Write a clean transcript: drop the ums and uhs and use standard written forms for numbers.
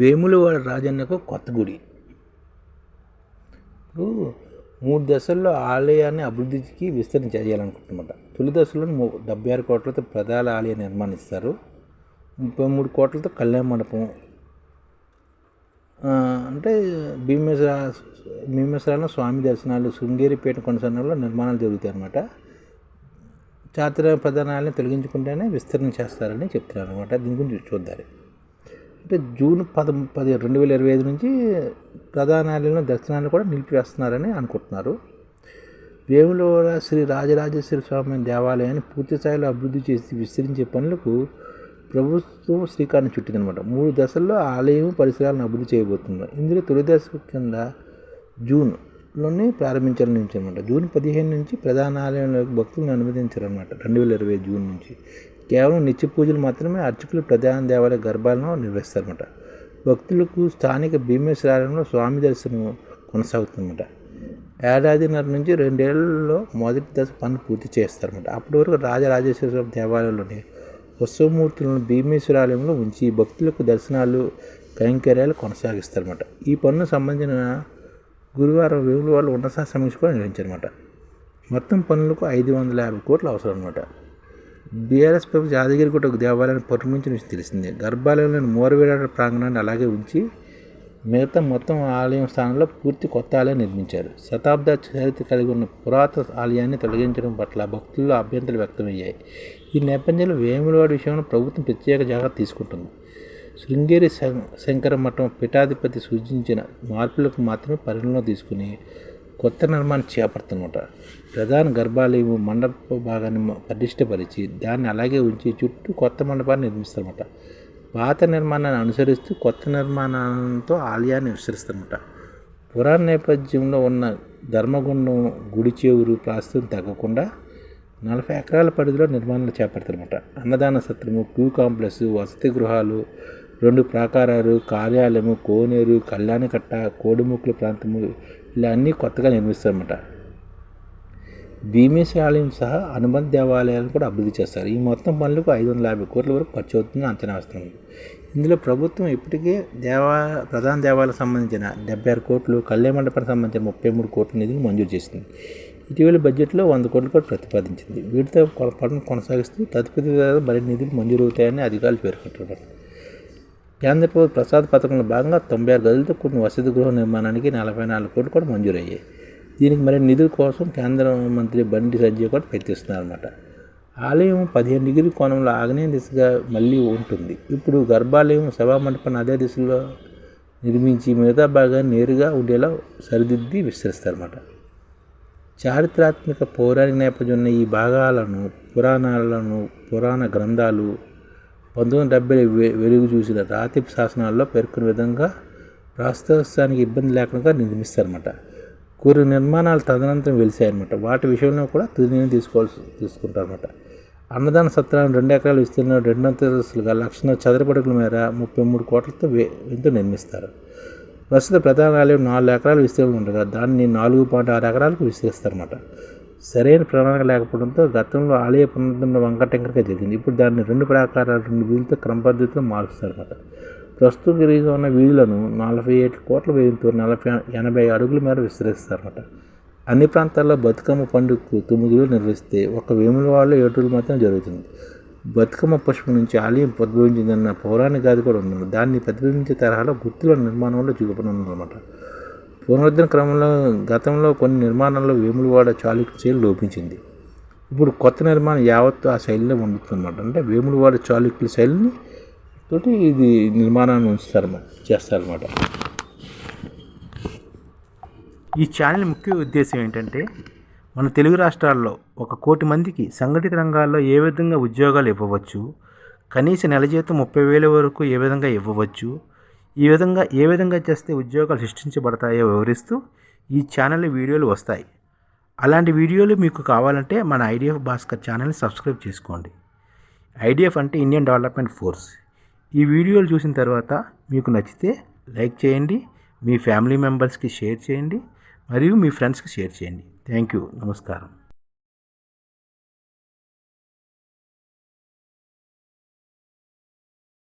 వేములవాడ రాజన్నకు కొత్త గుడి. ఇప్పుడు 3 దశల్లో ఆలయాన్ని అభివృద్ధికి విస్తరించేయాలనుకుంటున్నమాట. తొలి దశలో 76 కోట్లతో ప్రధాన ఆలయ నిర్మాణిస్తారు. 33 కోట్లతో కళ్యాణ మండపం, అంటే భీమేశ్వరంలో స్వామి దర్శనాలు, శృంగేరిపేట కొనసాగంలో నిర్మాణాలు జరుగుతాయి అన్నమాట. చాతుర్య ప్రధాన ఆలయం తొలగించుకుంటేనే విస్తరణ చేస్తారని చెప్తున్నారు అనమాట. దీని గురించి చూద్దాం. అంటే జూన్ 10, 2025 నుంచి ప్రధాన ఆలయంలో దర్శనాలు కూడా నిలిపివేస్తున్నారని అనుకుంటున్నారు. వేములవాడ శ్రీ రాజరాజేశ్వర స్వామి దేవాలయాన్ని పూర్తి స్థాయిలో అభివృద్ధి చేసి విస్తరించే పనులకు ప్రభుత్వం శ్రీకారం చుట్టిందనమాట. 3 దశల్లో ఆలయం పరిసరాలను అభివృద్ధి చేయబోతున్నారు. ఇందులో తొలి దశ కింద జూన్లోనే ప్రారంభించాలని అనమాట. జూన్ 15 నుంచి ప్రధాన ఆలయంలోకి భక్తులను అనుమతించారనమాట. 2020 జూన్ నుంచి కేవలం నిత్య పూజలు మాత్రమే అర్చకులు ప్రధాన దేవాలయ గర్భాలను నిర్వహిస్తారన్నమాట. భక్తులకు స్థానిక భీమేశ్వరంలో స్వామి దర్శనం కొనసాగుతుందన్నమాట. ఏడాదిన్నర నుంచి 2 ఏళ్లలో మొదటి దశ పనులు పూర్తి చేస్తారన్నమాట. అప్పటి వరకు రాజరాజేశ్వర స్వామి దేవాలయంలోని ఉత్సవమూర్తులను భీమేశ్వరాలయంలో ఉంచి భక్తులకు దర్శనాలు, కైంకర్యాలు కొనసాగిస్తారన్నమాట. ఈ పనులకు సంబంధించిన గురువారం వేములవాడలో ఉన్నత సమీక్ష కూడా నిర్వహించారన్నమాట. మొత్తం పనులకు 550 కోట్లు అవసరం అన్నమాట. బీఆర్ఎస్ ప్రభుత్వం యాదగిరిగుట్ట దేవాలయాన్ని పరిమించిన విషయం తెలిసిందే. గర్భాలయంలోని మూరవేడ ప్రాంగణాన్ని అలాగే ఉంచి మిగతా మొత్తం ఆలయం స్థానంలో పూర్తి కొత్త ఆలయం నిర్మించారు. శతాబ్ద చరిత్ర కలిగి ఉన్న పురాతన ఆలయాన్ని తొలగించడం పట్ల భక్తుల్లో అభ్యంతరాలు వ్యక్తమయ్యాయి. ఈ నేపథ్యంలో వేములవాడ విషయంలో ప్రభుత్వం ప్రత్యేక జాగ్రత్త తీసుకుంటుంది. శృంగేరి శంకర మఠం పీఠాధిపతి సూచించిన మార్పులకు మాత్రమే పరిగణలో తీసుకుని కొత్త నిర్మాణం చేపడుతున్నమాట. ప్రధాన గర్భాలయం మండప భాగాన్ని పటిష్టపరిచి దాన్ని అలాగే ఉంచి చుట్టూ కొత్త మండపాన్ని నిర్మిస్తారన్నమాట. పాత నిర్మాణాన్ని అనుసరిస్తూ కొత్త నిర్మాణంతో ఆలయాన్ని విస్తరిస్తారన్నమాట. పురాణ నేపథ్యంలో ఉన్న ధర్మగుండం గుడి చెవురు ప్రస్తుతం తగ్గకుండా 40 ఎకరాల పరిధిలో నిర్మాణాలు చేపడతారన్నమాట. అన్నదాన సత్రము, క్యూ కాంప్లెక్స్, వసతి గృహాలు, 2 ప్రాకారాలు, కార్యాలయము, కోనేరు, కళ్యాణకట్ట, కోడిముక్కుల ప్రాంతము ఇలా అన్నీ కొత్తగా నిర్మిస్తారన్నమాట. భీమేశ్వర ఆలయం సహా అనుబంధ దేవాలయాలను కూడా అభివృద్ధి చేస్తారు. ఈ మొత్తం పనులకు 550 కోట్ల వరకు ఖర్చు అవుతుందని అంచనా వేస్తుంది. ఇందులో ప్రభుత్వం ఇప్పటికే ప్రధాన దేవాలయాలకు సంబంధించిన 76 కోట్లు, కళ్యాణ మండపానికి సంబంధించిన 33 కోట్ల నిధులు మంజూరు చేసింది. ఇటీవల బడ్జెట్లో 100 కోట్లు కూడా ప్రతిపాదించింది. వీటితో పనులు కొనసాగిస్తూ తదుపరి మరిన్ని నిధులు మంజూరు అవుతాయని అధికారులు పేర్కొంటున్నారు. కేంద్ర ప్రభుత్వ ప్రసాద పథకంలో భాగంగా 96 గదులతో కూడిన వసతి గృహ నిర్మాణానికి 44 కోట్లు కూడా మంజూరయ్యాయి. దీనికి మరిన్ని నిధుల కోసం కేంద్ర మంత్రి బండి సంజయ్ కూడా ప్రయత్నిస్తున్నారన్నమాట. ఆలయం 15 డిగ్రీ కోణంలో ఆగ్నేయ దిశగా మళ్ళీ ఉంటుంది. ఇప్పుడు గర్భాలయం సభామండపాన్ని అదే దిశలో నిర్మించి మిగతా భాగాన్ని నేరుగా ఉండేలా సరిదిద్ది విస్తరిస్తారన్నమాట. చారిత్రాత్మక పౌరాణిక నేపథ్యం ఉన్న ఈ భాగాలను పురాణ గ్రంథాలు 1970 వెలుగు చూసిన రాతి శాసనాల్లో పేర్కొన్న విధంగా ప్రాస్తవానికి ఇబ్బంది లేకుండా నిర్మిస్తారన్నమాట. కొన్ని నిర్మాణాలు తదనంతరం వెలిసాయన్నమాట. వాటి విషయంలో కూడా తుది తీసుకుంటారన్నమాట. అన్నదాన సత్రాన్ని 2 ఎకరాల విస్తీర్ణంలో 2 అంతస్తులుగా 1,00,000 చదరపు అడుగుల మేర 33 కోట్లతో ఎంతో నిర్మిస్తారు. ప్రస్తుత ప్రధాన ఆలయం 4 ఎకరాల విస్తీర్ణం ఉండగా దాన్ని 4.6 ఎకరాలకు విస్తరిస్తారన్నమాట. సరైన ప్రణాళిక లేకపోవడంతో గతంలో ఆలయ పునరుద్ధరణ వంకటంకరగా జరిగింది. ఇప్పుడు దాన్ని 2 ప్రాకారాలు 2 వీధులతో క్రమ పద్ధతిలో మారుస్తారన్నమాట. ప్రస్తుతం తిరిగి ఉన్న వీధులను 47 కోట్ల వ్యయంతో 80 అడుగుల మేర విస్తరిస్తారన్నమాట. అన్ని ప్రాంతాల్లో బతుకమ్మ పండుగకు 9 రోజులు నిర్వహిస్తే ఒక్క వేములవాడలో 7 రోజులు మాత్రమే జరుగుతుంది. బతుకమ్మ పుష్పం నుంచి ఆలయం ఉద్భవించిందన్న పౌరాణిక గాథ కూడా ఉంది. దాన్ని ప్రతిబింబించే తరహాలో గుర్తుల నిర్మాణంలో చూపనుందన్నమాట. పునరుద్ధరణ క్రమంలో గతంలో కొన్ని నిర్మాణాల్లో వేములవాడ చాళుక్య శైలి లోపించింది. ఇప్పుడు కొత్త నిర్మాణం యావత్తు ఆ శైలిలో ఉండుతుందన్నమాట. అంటే వేములవాడ చాళుక్యుల శైలిని తోటి ఇది నిర్మాణాన్ని చేస్తారన్నమాట. ఈ ఛానల్ ముఖ్య ఉద్దేశం ఏంటంటే మన తెలుగు రాష్ట్రాల్లో 1 కోటి మందికి సంఘటిత రంగాల్లో ఏ విధంగా ఉద్యోగాలు ఇవ్వవచ్చు, కనీస నెల జీతం 30,000 వరకు ఏ విధంగా ఇవ్వవచ్చు, ఏ విధంగా చేస్తే ఉద్యోగాలు సృష్టించబడతాయో వివరిస్తూ ఈ ఛానల్లో వీడియోలు వస్తాయి. అలాంటి వీడియోలు మీకు కావాలంటే మన ఐడిఎఫ్ భాస్కర్ ఛానల్ని సబ్స్క్రైబ్ చేసుకోండి. ఐడిఎఫ్ అంటే ఇండియన్ డెవలప్మెంట్ ఫోర్స్. ఈ వీడియోలు చూసిన తర్వాత మీకు నచ్చితే లైక్ చేయండి, మీ ఫ్యామిలీ మెంబర్స్కి షేర్ చేయండి, మరియు మీ ఫ్రెండ్స్కి షేర్ చేయండి. Thank you. నమస్కారం.